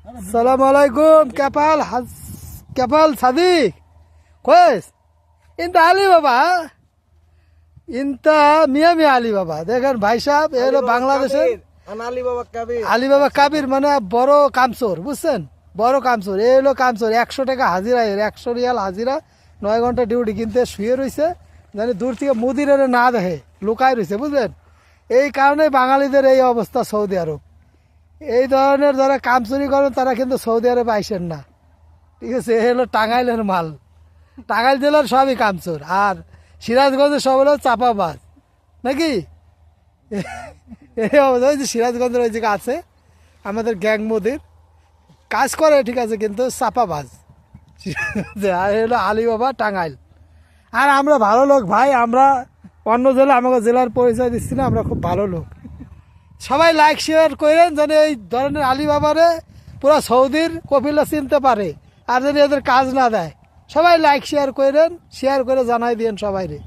Assalamualaikum, Kapal Sadiq. Kois? Inta Ali Baba. Inta Miami Ali Baba. দেখেন ভাই সাহেব এ হলো বাংলাদেশের আলী বাবা কাবির মানে বড় কামচোর বুঝছেন বড় কামচোর এই হলো কামচোর 100 টাকা হাজিরা 100 রিয়াল হাজিরা 9 ঘন্টা ডিউটি কিনতে শুয়ে রয়েছে জানি দূর থেকে মুদিরের না দেখে লুকায় রয়েছে বুঝলেন এই কারণে বাঙালিদের এই অবস্থা সৌদি আরব এই ধরনের যারা কামচুরি করেন তারা কিন্তু সৌদি আরবে আইসেন না ঠিক আছে এ হলো টাঙ্গাইলের মাল টাঙ্গাইল জেলার সবই কামচোর আর সিরাজগঞ্জের সব হলো চাপাবাজ নাকি এই অবস্থা ওই যে সিরাজগঞ্জের ওই জায়গা আছে আমাদের গ্যাং মোদির কাজ করে ঠিক আছে কিন্তু চাপাবাজ আর হলো আলী বাবা টাঙ্গাইল আর আমরা ভালো লোক ভাই আমরা অন্য জেলা আমাকে জেলার পরিচয় দিচ্ছি না আমরা খুব ভালো লোক সবাই লাইক শেয়ার করেন যেন এই ধরনের আলী বাবারে পুরো সৌদির কপিলা চিনতে পারে আর যদি এদের কাজ না দেয় সবাই লাইক শেয়ার করেন শেয়ার করে জানাই দিয়েন সবাই রে